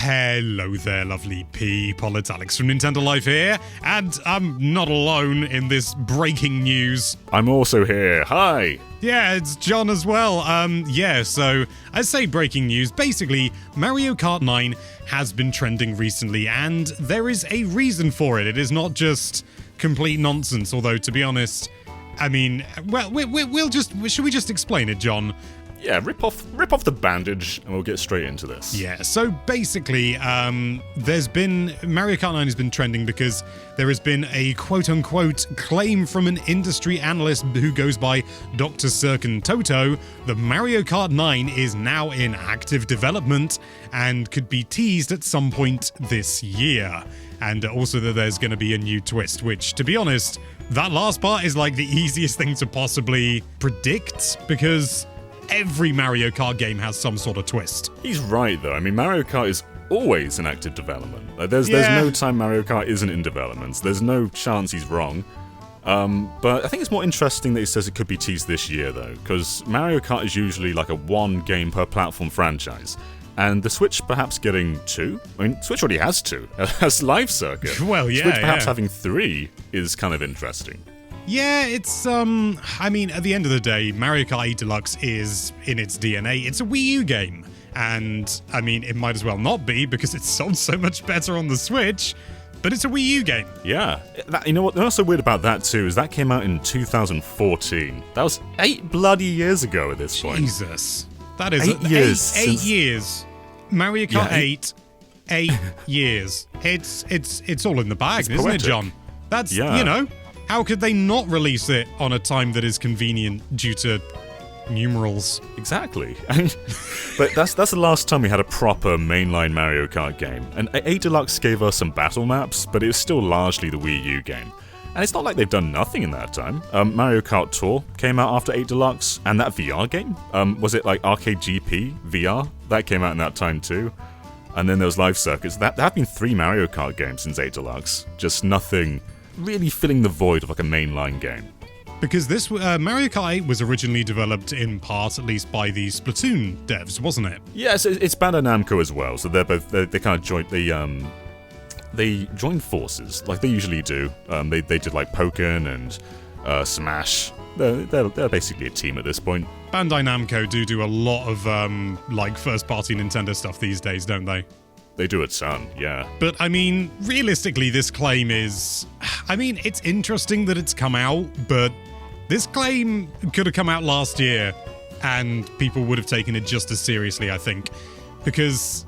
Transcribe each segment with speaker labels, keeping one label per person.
Speaker 1: Hello there, lovely people. It's Alex from Nintendo Life here, and I'm not alone in this breaking news.
Speaker 2: I'm also here. Hi!
Speaker 1: Yeah, it's John as well. So I say breaking news. Basically, Mario Kart 9 has been trending recently, and there is a reason for it. It is not just complete nonsense, although, to be honest, I mean, well, should we just explain it, John?
Speaker 2: Yeah, rip off the bandage and we'll get straight into this.
Speaker 1: Yeah, so basically, Mario Kart 9 has been trending because there has been a quote-unquote claim from an industry analyst who goes by Dr. Sirkin Toto that Mario Kart 9 is now in active development and could be teased at some point this year. And also that there's going to be a new twist, which, to be honest, that last part is like the easiest thing to possibly predict because every Mario Kart game has some sort of twist.
Speaker 2: He's right, though. I mean, Mario Kart is always in active development. There's no time Mario Kart isn't in development. There's no chance he's wrong. But I think it's more interesting that he says it could be teased this year, though, because Mario Kart is usually like a one game per platform franchise. And the Switch perhaps getting two? I mean, Switch already has two. It has Live Circuit.
Speaker 1: Well, yeah,
Speaker 2: Switch perhaps having three is kind of interesting.
Speaker 1: Yeah, it's, I mean, at the end of the day, Mario Kart 8 Deluxe is, in its DNA, it's a Wii U game. And, I mean, it might as well not be, because it's sold so much better on the Switch, but it's a Wii U game.
Speaker 2: Yeah. You know what's so weird about that, too, is that came out in 2014. That was 8 bloody years ago at this point.
Speaker 1: Jesus. That is
Speaker 2: 8 years.
Speaker 1: 8 years. Mario Kart 8 years. It's all in the bag,
Speaker 2: it's
Speaker 1: isn't
Speaker 2: poetic.
Speaker 1: it, John? That's, you know... How could they not release it on a time that is convenient due to numerals?
Speaker 2: Exactly. But that's the last time we had a proper mainline Mario Kart game. And 8 Deluxe gave us some battle maps, but it was still largely the Wii U game. And it's not like they've done nothing in that time. Mario Kart Tour came out after 8 Deluxe, and that VR game, was it like Arcade GP VR? That came out in that time too. And then there was Live Circuits. There have been 3 Mario Kart games since 8 Deluxe. Just nothing really filling the void of like a mainline game.
Speaker 1: Because this Mario Kart 8 was originally developed in part, at least, by the Splatoon devs, wasn't it?
Speaker 2: Yes, it's Bandai Namco as well. So they kind of joined they joined forces like they usually do. They did like Pokken and Smash. They're basically a team at this point.
Speaker 1: Bandai Namco do a lot of like first-party Nintendo stuff these days, don't they?
Speaker 2: They do a ton, yeah.
Speaker 1: But, I mean, realistically, this claim is... I mean, it's interesting that it's come out, but this claim could have come out last year, and people would have taken it just as seriously, I think. Because,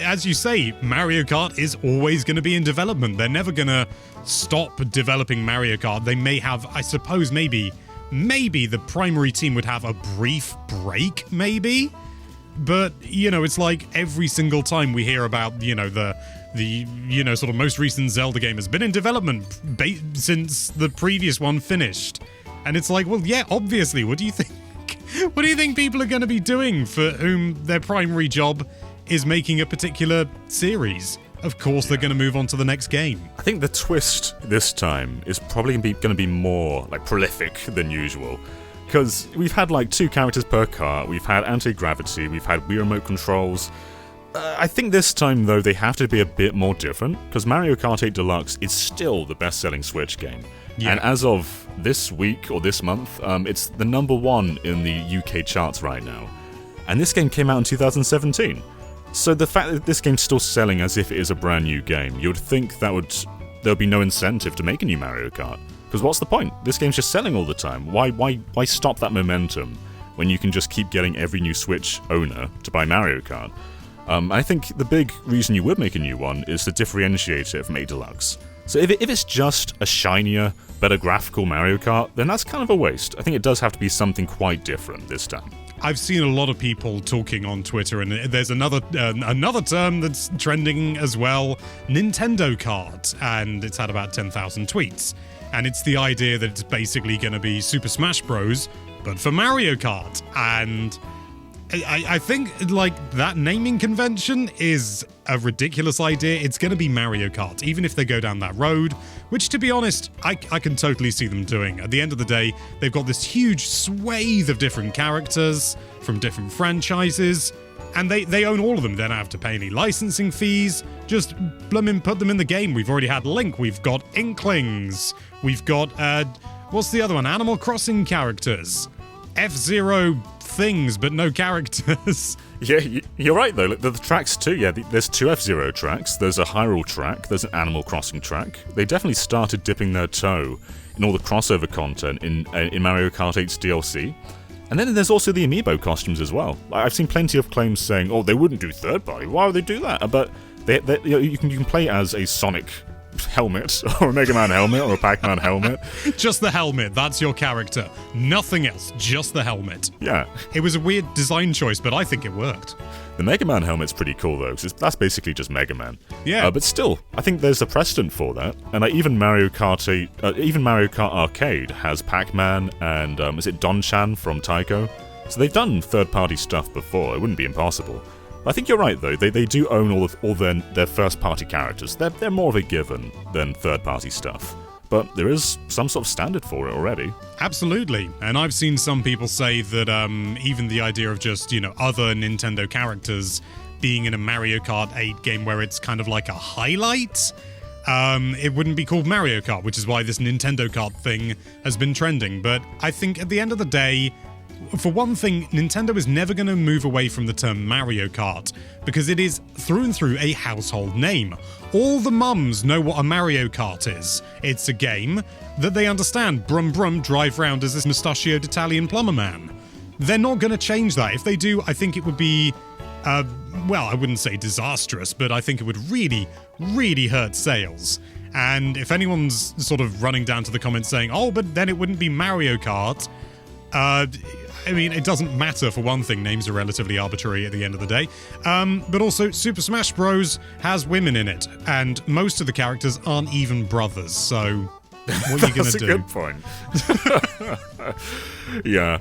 Speaker 1: as you say, Mario Kart is always going to be in development. They're never going to stop developing Mario Kart. They may have, I suppose, maybe the primary team would have a brief break, maybe? But, you know, it's like every single time we hear about, you know, the sort of most recent Zelda game has been in development since the previous one finished. And it's like, well, yeah, obviously, what do you think? What do you think people are going to be doing for whom their primary job is making a particular series? Of course, they're going to move on to the next game.
Speaker 2: I think the twist this time is probably going to be more, like, prolific than usual. Because we've had like 2 characters per kart, we've had anti-gravity, we've had Wii Remote controls. I think this time, though, they have to be a bit more different, because Mario Kart 8 Deluxe is still the best-selling Switch game. Yeah. And as of this week, or this month, it's the #1 in the UK charts right now. And this game came out in 2017. So the fact that this game's still selling as if it is a brand new game, you would think that there would be no incentive to make a new Mario Kart. Because what's the point? This game's just selling all the time. Why stop that momentum when you can just keep getting every new Switch owner to buy Mario Kart? I think the big reason you would make a new one is to differentiate it from 8 Deluxe. So if it's just a shinier, better graphical Mario Kart, then that's kind of a waste. I think it does have to be something quite different this time.
Speaker 1: I've seen a lot of people talking on Twitter, and there's another term that's trending as well, Nintendo Kart, and it's had about 10,000 tweets. And it's the idea that it's basically going to be Super Smash Bros., but for Mario Kart. And I think, like, that naming convention is a ridiculous idea. It's going to be Mario Kart, even if they go down that road, which, to be honest, I can totally see them doing. At the end of the day, they've got this huge swathe of different characters from different franchises. And they own all of them. They don't have to pay any licensing fees. Just bloomin' put them in the game. We've already had Link. We've got Inklings. We've got, what's the other one? Animal Crossing characters. F-Zero things, but no characters.
Speaker 2: Yeah, you're right, though. The tracks, too. Yeah, there's 2 F-Zero tracks. There's a Hyrule track. There's an Animal Crossing track. They definitely started dipping their toe in all the crossover content in Mario Kart 8's DLC. And then there's also the amiibo costumes as well. I've seen plenty of claims saying, "Oh, they wouldn't do third party. Why would they do that?" But you can play as a Sonic helmet, or a Mega Man helmet, or a Pac-Man helmet.
Speaker 1: Just the helmet. That's your character. Nothing else. Just the helmet.
Speaker 2: Yeah.
Speaker 1: It was a weird design choice, but I think it worked.
Speaker 2: The Mega Man helmet's pretty cool though, because that's basically just Mega Man.
Speaker 1: Yeah.
Speaker 2: But still, I think there's a precedent for that, and even Mario Kart Arcade has Pac-Man and is it Don-chan from Taiko? So they've done third-party stuff before. It wouldn't be impossible. I think you're right though. They do own all their first-party characters. They're more of a given than third-party stuff. But there is some sort of standard for it already.
Speaker 1: Absolutely. And I've seen some people say that even the idea of just, other Nintendo characters being in a Mario Kart 8 game where it's kind of like a highlight, it wouldn't be called Mario Kart, which is why this Nintendo Kart thing has been trending. But I think at the end of the day, for one thing, Nintendo is never going to move away from the term Mario Kart, because it is through and through a household name. All the mums know what a Mario Kart is. It's a game that they understand. Brum brum, drive round as this mustachioed Italian plumber man. They're not going to change that. If they do, I think it would be, I wouldn't say disastrous, but I think it would really, really hurt sales. And if anyone's sort of running down to the comments saying, "Oh, but then it wouldn't be Mario Kart," it doesn't matter. For one thing, names are relatively arbitrary at the end of the day. But also, Super Smash Bros. Has women in it, and most of the characters aren't even brothers, so what are you going to do?
Speaker 2: That's a good point. Yeah.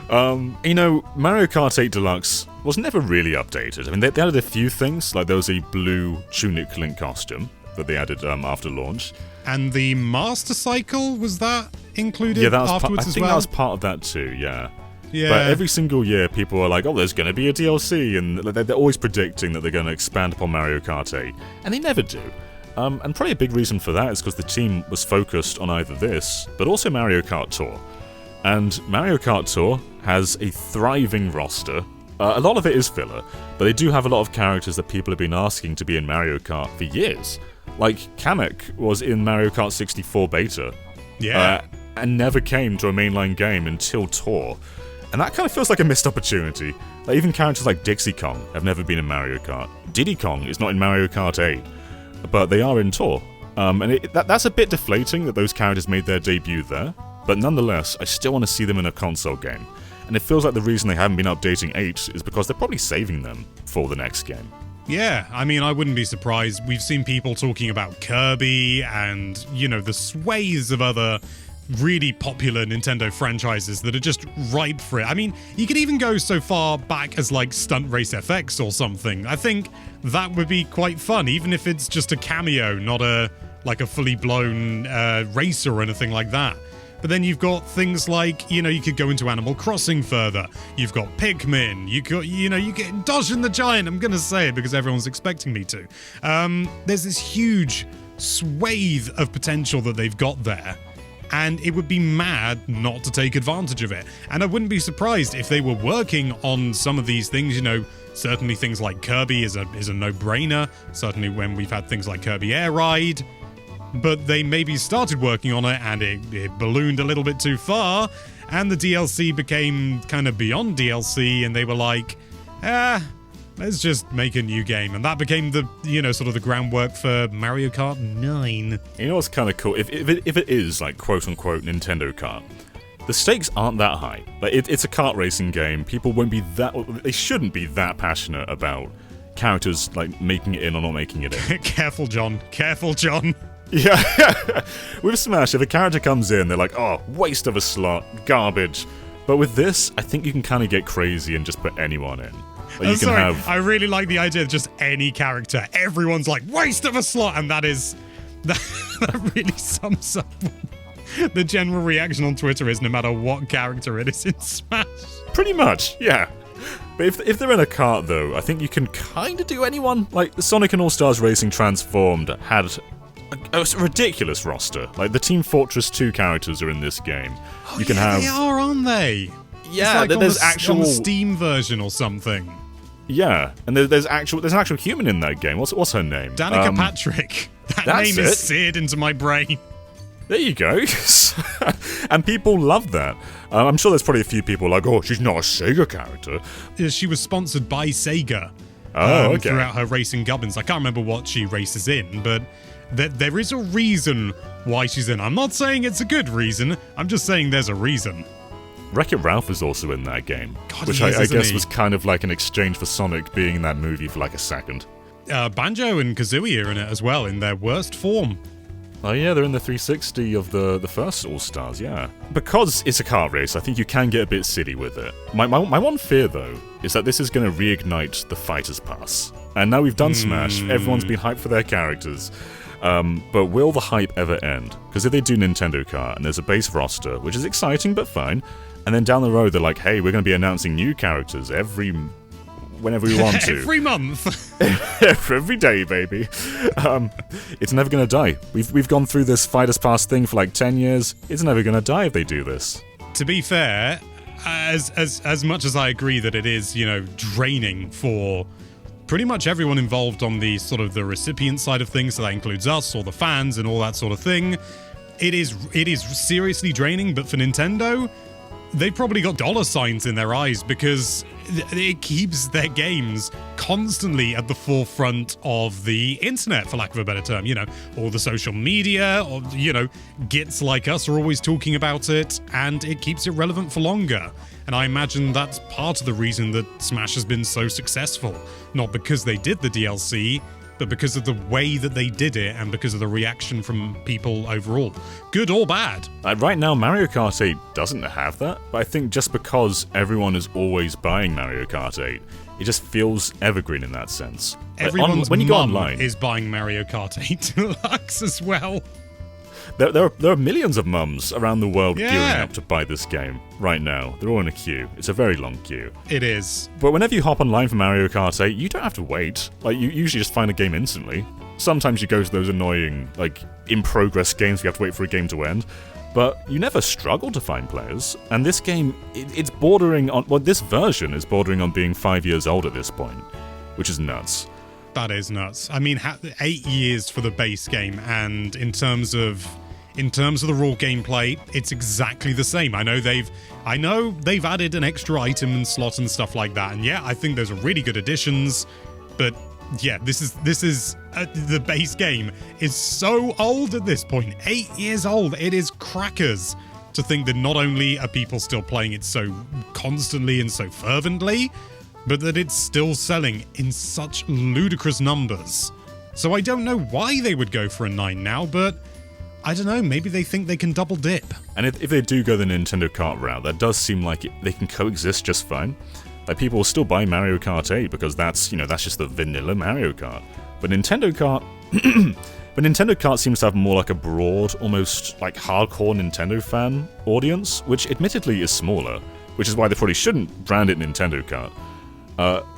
Speaker 2: Mario Kart 8 Deluxe was never really updated. I mean, they added a few things, like there was a blue tunic Link costume that they added after launch.
Speaker 1: And the Master Cycle, was that included afterwards as well?
Speaker 2: I think that was part of that too, yeah.
Speaker 1: Yeah.
Speaker 2: But every single year, people are like, "Oh, there's going to be a DLC," and they're always predicting that they're going to expand upon Mario Kart 8, and they never do. And probably a big reason for that is because the team was focused on either this, but also Mario Kart Tour. And Mario Kart Tour has a thriving roster. A lot of it is filler, but they do have a lot of characters that people have been asking to be in Mario Kart for years. Like, Kamek was in Mario Kart 64 beta.
Speaker 1: Yeah.
Speaker 2: And never came to a mainline game until Tour. And that kind of feels like a missed opportunity. Like, even characters like Dixie Kong have never been in Mario Kart. Diddy Kong is not in Mario Kart 8, but they are in Tour. And that's a bit deflating that those characters made their debut there, but nonetheless, I still want to see them in a console game. And it feels like the reason they haven't been updating 8 is because they're probably saving them for the next game.
Speaker 1: Yeah, I wouldn't be surprised. We've seen people talking about Kirby and, the swathes of other really popular Nintendo franchises that are just ripe for it. You could even go so far back as like Stunt Race FX or something. I think that would be quite fun, even if it's just a cameo, not a fully blown racer or anything like that. But then you've got things like, you could go into Animal Crossing further. You've got Pikmin. You get Dodge and the Giant. I'm going to say it because everyone's expecting me to. There's this huge swathe of potential that they've got there. And it would be mad not to take advantage of it. And I wouldn't be surprised if they were working on some of these things, certainly things like Kirby is a no-brainer. Certainly when we've had things like Kirby Air Ride. But they maybe started working on it and it ballooned a little bit too far. And the DLC became kind of beyond DLC and they were like, let's just make a new game. And that became the, sort of the groundwork for Mario Kart 9.
Speaker 2: You know what's kind of cool? If it is, like, quote-unquote Nintendo Kart, the stakes aren't that high. Like, it's a kart racing game. People won't be they shouldn't be that passionate about characters, like, making it in or not making it in.
Speaker 1: Careful, John. Careful, John.
Speaker 2: Yeah. With Smash, if a character comes in, they're like, "Oh, waste of a slot, garbage." But with this, I think you can kind of get crazy and just put anyone in.
Speaker 1: I really like the idea of just any character. Everyone's like, waste of a slot, and that really sums up the general reaction on Twitter is no matter what character it is in Smash.
Speaker 2: Pretty much, yeah. But if they're in a kart, though, I think you can kind of do anyone. Like, Sonic and All-Stars Racing Transformed had a ridiculous roster. Like, the Team Fortress 2 characters are in this game.
Speaker 1: Oh, you can have... they are, aren't they?
Speaker 2: Yeah,
Speaker 1: it's like
Speaker 2: there's
Speaker 1: on the Steam version or something.
Speaker 2: Yeah, and there's an actual human in that game. What's her name?
Speaker 1: Danica Patrick. That name is seared into my brain.
Speaker 2: There you go. And people love that. I'm sure there's probably a few people like, oh, she's not a Sega character.
Speaker 1: She was sponsored by Sega
Speaker 2: okay.
Speaker 1: throughout her racing gubbins. I can't remember what she races in, but there is a reason why she's in. I'm not saying it's a good reason. I'm just saying there's a reason.
Speaker 2: Wreck-It Ralph is also in that game,
Speaker 1: God,
Speaker 2: which I guess was kind of like an exchange for Sonic being in that movie for like a second.
Speaker 1: Banjo and Kazooie are in it as well, in their worst form.
Speaker 2: Oh yeah, they're in the 360 of the first All-Stars, yeah. Because it's a kart race, I think you can get a bit silly with it. My one fear, though, is that this is going to reignite the Fighters Pass. And now we've done Smash, everyone's been hyped for their characters. But will the hype ever end? Because if they do Nintendo Kart and there's a base roster, which is exciting but fine, and then down the road they're like, hey, we're going to be announcing new characters whenever we want to.
Speaker 1: Every month.
Speaker 2: Every day, baby. It's never going to die. We've gone through this Fighters Pass thing for like 10 years. It's never going to die if they do this.
Speaker 1: To be fair, as much as I agree that it is, draining for pretty much everyone involved on the sort of the recipient side of things, so that includes us or the fans and all that sort of thing, it is seriously draining, but for Nintendo, they've probably got dollar signs in their eyes because it keeps their games constantly at the forefront of the internet, for lack of a better term. All the social media, or, gits like us are always talking about it, and it keeps it relevant for longer. And I imagine that's part of the reason that Smash has been so successful. Not because they did the DLC, but because of the way that they did it and because of the reaction from people overall. Good or bad.
Speaker 2: Right now, Mario Kart 8 doesn't have that, but I think just because everyone is always buying Mario Kart 8, it just feels evergreen in that sense.
Speaker 1: Everyone's
Speaker 2: when you go
Speaker 1: mum
Speaker 2: online,
Speaker 1: is buying Mario Kart 8 Deluxe as well.
Speaker 2: There are millions of mums around the world gearing up to buy this game right now. They're all in a queue. It's a very long queue.
Speaker 1: It is.
Speaker 2: But whenever you hop online for Mario Kart 8, you don't have to wait. Like, you usually just find a game instantly. Sometimes you go to those annoying, in-progress games where you have to wait for a game to end. But you never struggle to find players. And this game, it's bordering on... Well, this version is bordering on being 5 years old at this point, which is nuts.
Speaker 1: That is nuts. I mean, 8 years for the base game, and in terms of the raw gameplay, it's exactly the same. I know they've added an extra item and slot and stuff like that, and I think those are really good additions. But this is the base game is so old at this point. 8 years old. It is crackers to think that not only are people still playing it so constantly and so fervently, but that it's still selling in such ludicrous numbers. So I don't know why they would go for a 9 now, but I don't know, maybe they think they can double dip.
Speaker 2: And if they do go the Nintendo Kart route, that does seem like they can coexist just fine. Like, people will still buy Mario Kart 8 because that's just the vanilla Mario Kart. But Nintendo Kart seems to have more like a broad, almost like hardcore Nintendo fan audience, which admittedly is smaller, which is why they probably shouldn't brand it Nintendo Kart.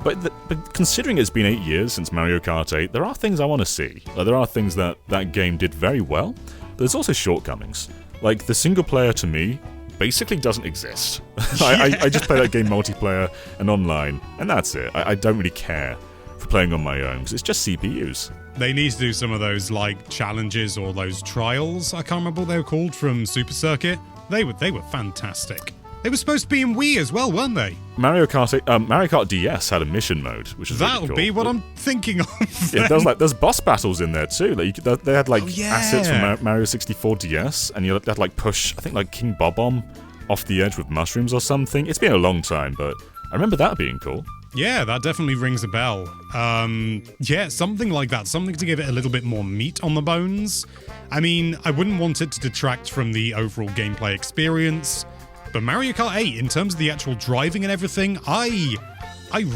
Speaker 2: But considering it's been 8 years since Mario Kart 8, there are things I want to see. There are things that game did very well, but there's also shortcomings. Like, the single player, to me, basically doesn't exist. I just play that game multiplayer and online, and that's it. I don't really care for playing on my own, because it's just CPUs.
Speaker 1: They need to do some of those, challenges or those trials, I can't remember what they were called, from Super Circuit. They were fantastic. They were supposed to be in Wii as well, weren't they?
Speaker 2: Mario Kart DS had a mission mode, which is really cool.
Speaker 1: That'll be what I'm thinking of.
Speaker 2: Yeah, there's boss battles in there too. They had assets from Mario 64 DS, and you had to push, I think, King Bob-omb off the edge with mushrooms or something. It's been a long time, but I remember that being cool.
Speaker 1: Yeah, that definitely rings a bell. Something like that. Something to give it a little bit more meat on the bones. I mean, I wouldn't want it to detract from the overall gameplay experience. But Mario Kart 8, in terms of the actual driving and everything, I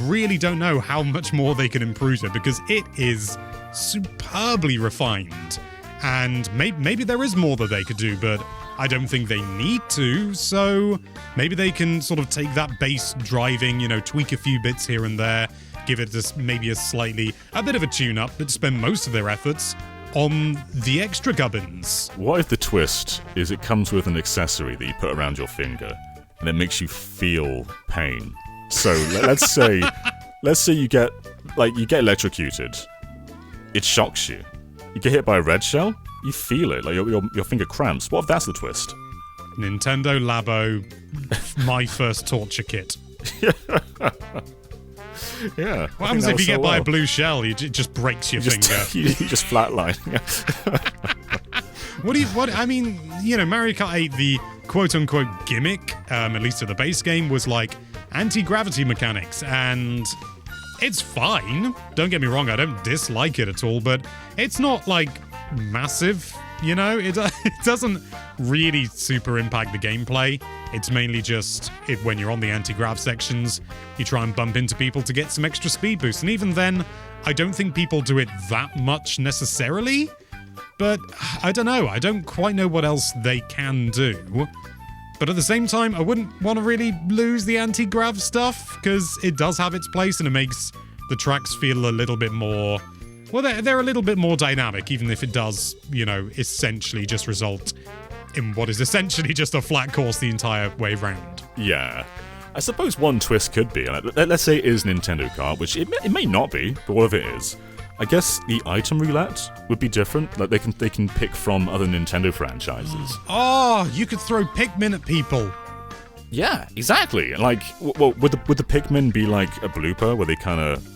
Speaker 1: really don't know how much more they can improve it, because it is superbly refined. And maybe there is more that they could do, but I don't think they need to, so maybe they can sort of take that base driving, tweak a few bits here and there, give it maybe a bit of a tune-up, but spend most of their efforts on the extra gubbins.
Speaker 2: What if the twist is it comes with an accessory that you put around your finger and it makes you feel pain? So let's say you get electrocuted. It shocks you. You get hit by a red shell, you feel it, like your finger cramps. What if that's the twist?
Speaker 1: Nintendo Labo, my first torture kit.
Speaker 2: Yeah.
Speaker 1: What happens if you get by a blue shell? It just breaks your finger.
Speaker 2: You just flatline.
Speaker 1: Mario Kart 8, the quote-unquote gimmick, at least of the base game, was like anti-gravity mechanics, and it's fine. Don't get me wrong, I don't dislike it at all, but it's not like massive, It doesn't really super impact the gameplay. It's mainly just when you're on the anti-grav sections, you try and bump into people to get some extra speed boost. And even then, I don't think people do it that much necessarily. But I don't know. I don't quite know what else they can do. But at the same time, I wouldn't want to really lose the anti-grav stuff, because it does have its place and it makes the tracks feel a little bit more... Well, they're a little bit more dynamic, even if it does, essentially just result in what is essentially just a flat course the entire way round.
Speaker 2: Yeah. I suppose one twist could be, let's say it is Nintendo Kart, which it may not be, but what if it is? I guess the item roulette would be different. Like they can pick from other Nintendo franchises.
Speaker 1: Oh, you could throw Pikmin at people.
Speaker 2: Yeah, exactly. Like, well, would the Pikmin be like a blooper where they kind of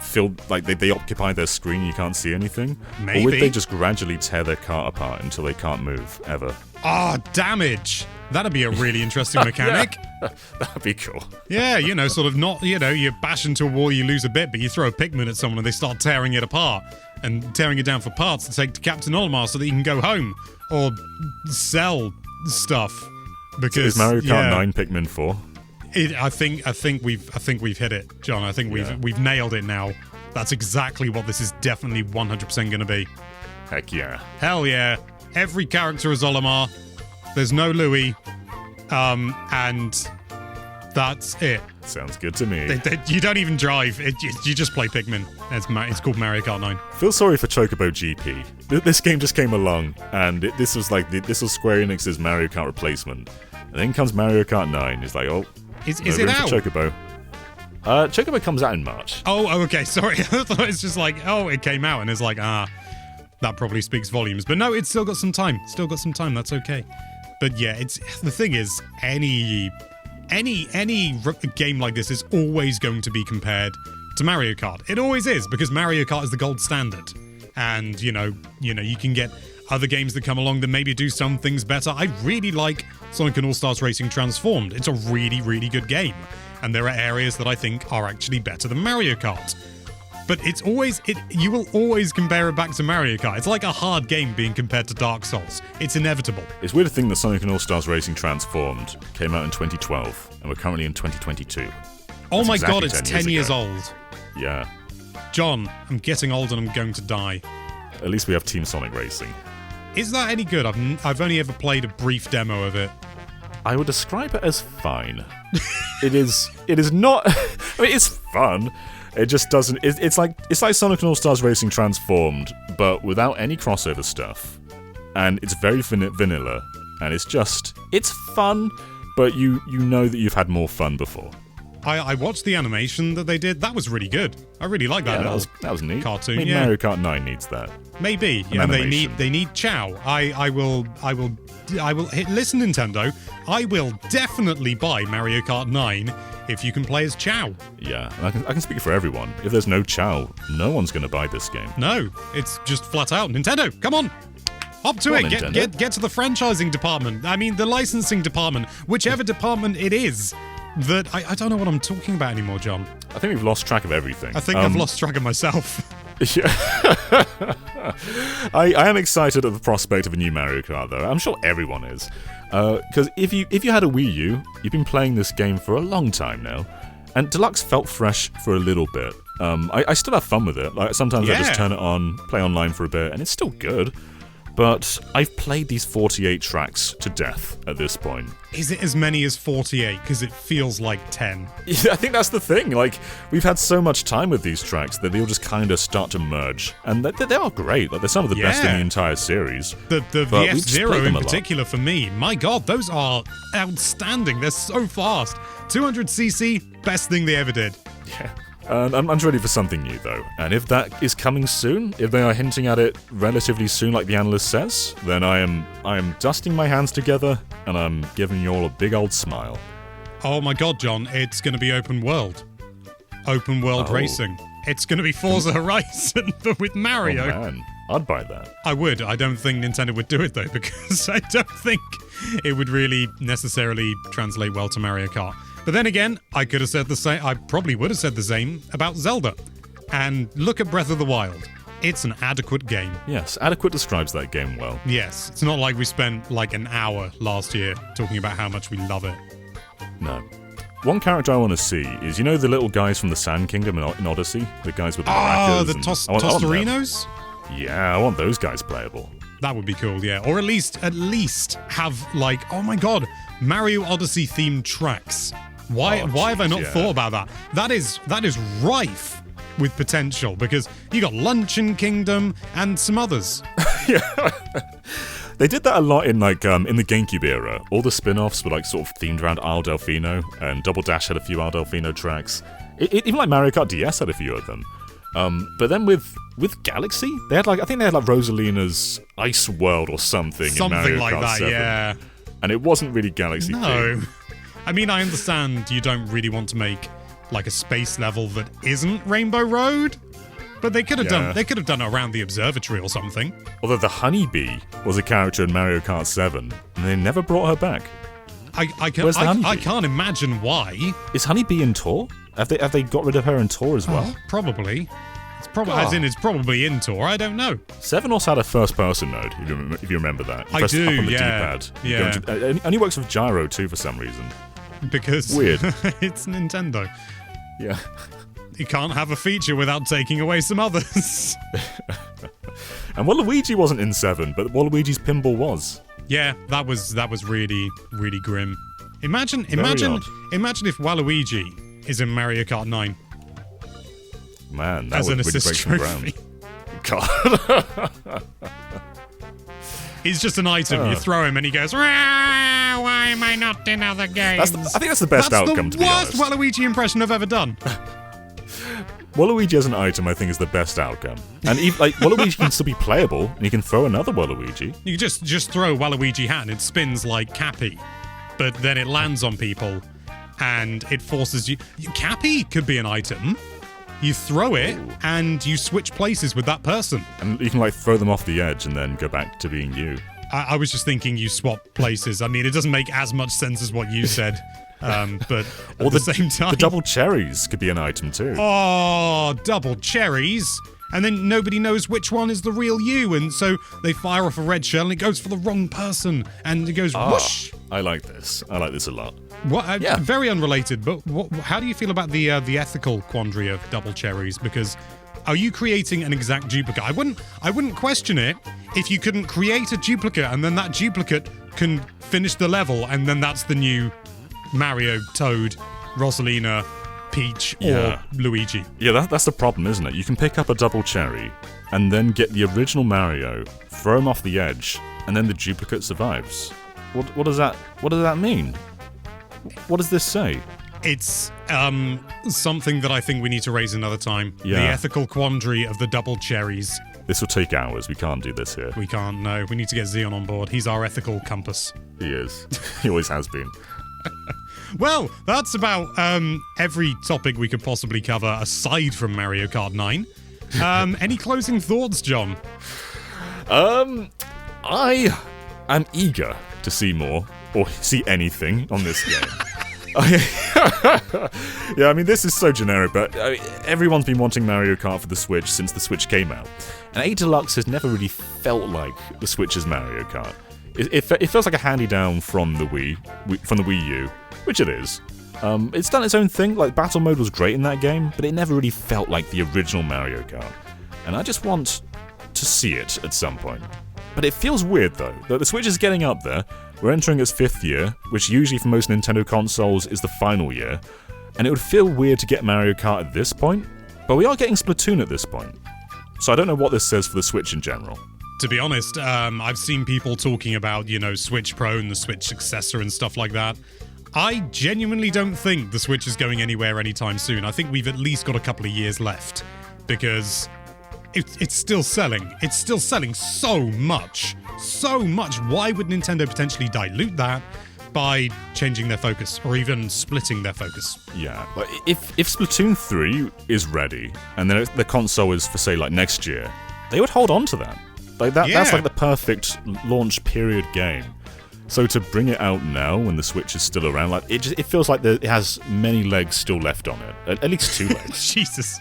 Speaker 2: feel like they occupy their screen and you can't see anything?
Speaker 1: Maybe.
Speaker 2: Or would they just gradually tear their cart apart until they can't move ever?
Speaker 1: Damage. That'd be a really interesting mechanic.
Speaker 2: Yeah, that'd be cool.
Speaker 1: Yeah, sort of not, you bash into a wall, you lose a bit, but you throw a Pikmin at someone and they start tearing it apart and tearing it down for parts to take to Captain Olimar so that you can go home or sell stuff. Because
Speaker 2: is Mario Kart 9 Pikmin 4?
Speaker 1: I think we've hit it, John. I think we've nailed it now. That's exactly what this is definitely 100% going to be.
Speaker 2: Heck yeah.
Speaker 1: Hell yeah. Every character is Olimar. There's no Louis. And that's it.
Speaker 2: Sounds good to me.
Speaker 1: You don't even drive. You just play Pikmin. It's called Mario Kart 9.
Speaker 2: Feel sorry for Chocobo GP. This game just came along, and this was Square Enix's Mario Kart replacement. And then comes Mario Kart 9. It's like,
Speaker 1: is it out?
Speaker 2: Chocobo. Chocobo comes out in March.
Speaker 1: Oh, okay. Sorry. I thought it's just like, it came out, and it's like, that probably speaks volumes. But no, it's still got some time. That's okay. But yeah, the thing is, any game like this is always going to be compared to Mario Kart. It always is, because Mario Kart is the gold standard. And, you can get other games that come along that maybe do some things better. I really like Sonic and All-Stars Racing Transformed. It's a really, really good game. And there are areas that I think are actually better than Mario Kart. But you will always compare it back to Mario Kart. It's like a hard game being compared to Dark Souls. It's inevitable.
Speaker 2: It's weird to think that Sonic and All-Stars Racing Transformed came out in 2012, and we're currently in 2022.
Speaker 1: Oh my god, it's 10 years old.
Speaker 2: Yeah.
Speaker 1: John, I'm getting old and I'm going to die.
Speaker 2: At least we have Team Sonic Racing.
Speaker 1: Is that any good? I've only ever played a brief demo of it.
Speaker 2: I would describe it as fine. It is not... I mean, it's fun. It just doesn't... It's like Sonic and All-Stars Racing Transformed, but without any crossover stuff. And it's very vanilla. And it's fun, but you know that you've had more fun before.
Speaker 1: I watched the animation that they did. That was really good. I really like that.
Speaker 2: Yeah, that was neat.
Speaker 1: Cartoon.
Speaker 2: I mean, Mario Kart 9 needs that.
Speaker 1: Maybe. Yeah, they need Chow. I will listen, Nintendo. I will definitely buy Mario Kart 9 if you can play as Chow.
Speaker 2: Yeah, and I can speak for everyone. If there's no Chow, no one's going to buy this game.
Speaker 1: No, it's just flat out. Nintendo, come on. Up to it. Get to the franchising department. I mean, the licensing department. Whichever department it is. That I don't know what I'm talking about anymore, John.
Speaker 2: I think we've lost track of everything.
Speaker 1: I think I've lost track of myself.
Speaker 2: Yeah. I am excited at the prospect of a new Mario Kart, though. I'm sure everyone is. Because if you had a Wii U, you've been playing this game for a long time now. And Deluxe felt fresh for a little bit. I still have fun with it. Like sometimes I just turn it on, play online for a bit, and it's still good. but I've played these 48 tracks to death at this point.
Speaker 1: Is it as many as 48? Because it feels like 10.
Speaker 2: Yeah, I think that's the thing. Like, we've had so much time with these tracks that they all just kind of start to merge. And they are great. Like, they're some of the best in the entire series.
Speaker 1: The F-Zero in particular for me, my god, those are outstanding. They're so fast. 200cc, best thing they ever did.
Speaker 2: Yeah. I'm ready for something new, though. And if that is coming soon, if they are hinting at it relatively soon, like the analyst says, then I am dusting my hands together and I'm giving you all a big old smile.
Speaker 1: Oh my god, John, it's going to be open world. Open world racing. It's going to be Forza Horizon, but with Mario.
Speaker 2: Oh man, I'd buy that.
Speaker 1: I would. I don't think Nintendo would do it, though, because I don't think it would really necessarily translate well to Mario Kart. But then again, I could have said the same. I probably would have said the same about Zelda. And look at Breath of the Wild. It's an adequate game.
Speaker 2: Yes, adequate describes that game well.
Speaker 1: Yes, it's not like we spent like an hour last year talking about how much we love it.
Speaker 2: No. One character I want to see is, you know, the little guys from the Sand Kingdom in Odyssey? The guys with the maracas.
Speaker 1: Oh, the Tostorinos?
Speaker 2: Yeah, I want those guys playable.
Speaker 1: That would be cool, yeah. Or at least have, like, oh my god, Mario Odyssey themed tracks. Why have I not thought about that? That is rife with potential, because you got Luncheon Kingdom and some others.
Speaker 2: Yeah. They did that a lot in like in the GameCube era. All the spin-offs were like sort of themed around Isle Delfino, and Double Dash had a few Isle Delfino tracks. Even like Mario Kart DS had a few of them. But then with Galaxy, they had like, I think they had like Rosalina's Ice World or something in Mario
Speaker 1: like
Speaker 2: Kart
Speaker 1: that,
Speaker 2: 7.
Speaker 1: Yeah.
Speaker 2: And it wasn't really Galaxy themed.
Speaker 1: I mean, I understand you don't really want to make like a space level that isn't Rainbow Road, but they could have done it around the observatory or something.
Speaker 2: Although the Honeybee was a character in Mario Kart 7, and they never brought her back.
Speaker 1: I can't imagine why.
Speaker 2: Is Honeybee in Tour? Have they got rid of her in Tour as well?
Speaker 1: Probably. It's probably in Tour. I don't know.
Speaker 2: 7 also had a first-person mode, if you remember that. You
Speaker 1: I
Speaker 2: press
Speaker 1: do,
Speaker 2: up on the
Speaker 1: yeah.
Speaker 2: D-pad.
Speaker 1: Yeah.
Speaker 2: It only works with gyro too for some reason.
Speaker 1: Because
Speaker 2: weird.
Speaker 1: It's Nintendo.
Speaker 2: Yeah.
Speaker 1: You can't have a feature without taking away some others.
Speaker 2: And Waluigi wasn't in 7, but Waluigi's pinball was.
Speaker 1: Yeah, that was really, really grim. Imagine if Waluigi is in Mario Kart 9.
Speaker 2: Man, that
Speaker 1: as
Speaker 2: would
Speaker 1: an
Speaker 2: really
Speaker 1: assist
Speaker 2: break
Speaker 1: trophy.
Speaker 2: God.
Speaker 1: He's just an item. You throw him and he goes, "Why am I not in other games?"
Speaker 2: I think that's the best outcome, to be honest.
Speaker 1: That's the worst Waluigi impression I've ever done.
Speaker 2: Waluigi as an item, I think, is the best outcome. And even, like, Waluigi can still be playable, and you can throw another Waluigi.
Speaker 1: You can just throw Waluigi hat and it spins like Cappy, but then it lands on people, and it forces you... Cappy could be an item. You throw it, and you switch places with that person. And
Speaker 2: you can, like, throw them off the edge and then go back to being you.
Speaker 1: I was just thinking you swap places. I mean, it doesn't make as much sense as what you said. But at the same time...
Speaker 2: The double cherries could be an item too.
Speaker 1: Oh, double cherries. And then nobody knows which one is the real you. And so they fire off a red shell and it goes for the wrong person. And it goes whoosh.
Speaker 2: I like this. I like this a lot.
Speaker 1: What? Very unrelated, but how do you feel about the ethical quandary of double cherries? Because are you creating an exact duplicate? I wouldn't question it if you couldn't create a duplicate and then that duplicate can finish the level and then that's the new Mario, Toad, Rosalina, Peach, or Luigi.
Speaker 2: Yeah, that's the problem, isn't it? You can pick up a double cherry and then get the original Mario, throw him off the edge, and then the duplicate survives. What does that mean? What does this say?
Speaker 1: It's something that I think we need to raise another time.
Speaker 2: Yeah.
Speaker 1: The ethical quandary of the double cherries.
Speaker 2: This will take hours. We can't do this here.
Speaker 1: We can't, no. We need to get Xeon on board. He's our ethical compass.
Speaker 2: He is. He always has been.
Speaker 1: Well, that's about every topic we could possibly cover aside from Mario Kart 9. Any closing thoughts, John?
Speaker 2: I am eager to see more, or see anything on this game. Yeah, I mean, this is so generic, but everyone's been wanting Mario Kart for the Switch since the Switch came out. And 8 Deluxe has never really felt like the Switch's Mario Kart. It feels like a handy-down from the Wii U, which it is. It's done its own thing, like battle mode was great in that game, but it never really felt like the original Mario Kart. And I just want to see it at some point. But it feels weird, though, that the Switch is getting up there. We're entering its 5th year, which usually for most Nintendo consoles is the final year, and it would feel weird to get Mario Kart at this point, but we are getting Splatoon at this point. So I don't know what this says for the Switch in general.
Speaker 1: To be honest, I've seen people talking about, Switch Pro and the Switch successor and stuff like that. I genuinely don't think the Switch is going anywhere anytime soon. I think we've at least got a couple of years left, because it's still selling. It's still selling so much. So much. Why would Nintendo potentially dilute that by changing their focus, or even splitting their focus?
Speaker 2: Yeah, but if Splatoon 3 is ready, and then the console is for, say, like, next year, they would hold on to that. That's like the perfect launch period game. So to bring it out now when the Switch is still around, like it feels like it has many legs still left on it. At least 2 legs.
Speaker 1: Jesus.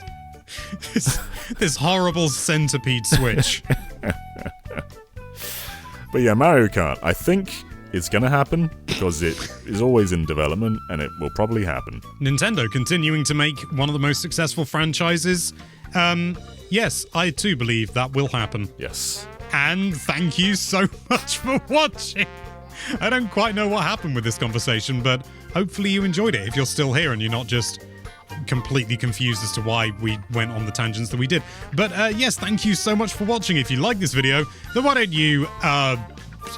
Speaker 1: This horrible centipede Switch.
Speaker 2: But yeah, Mario Kart, I think it's gonna happen because it is always in development and it will probably happen.
Speaker 1: Nintendo continuing to make one of the most successful franchises. Yes, I too believe that will happen.
Speaker 2: Yes.
Speaker 1: And thank you so much for watching. I don't quite know what happened with this conversation, but hopefully you enjoyed it if you're still here and you're not just completely confused as to why we went on the tangents that we did. But yes, thank you so much for watching. If you like this video, then why don't you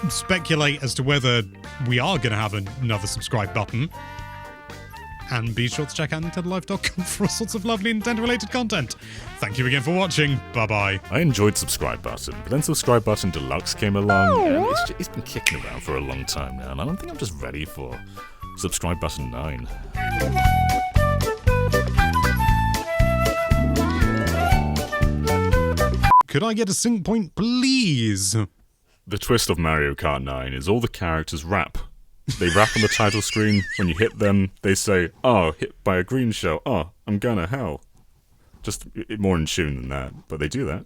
Speaker 1: speculate as to whether we are going to have another subscribe button. And be sure to check out NintendoLife.com for all sorts of lovely Nintendo-related content. Thank you again for watching. Bye-bye.
Speaker 2: I enjoyed Subscribe Button, but then Subscribe Button Deluxe came along, and it's been kicking around for a long time now, and I don't think I'm just ready for Subscribe Button 9.
Speaker 1: Could I get a sync point, please?
Speaker 2: The twist of Mario Kart 9 is all the characters rap. They rap on the title screen. When you hit them, they say, "Oh, hit by a green shell. Oh, I'm gonna hell." Just more in tune than that, but they do that.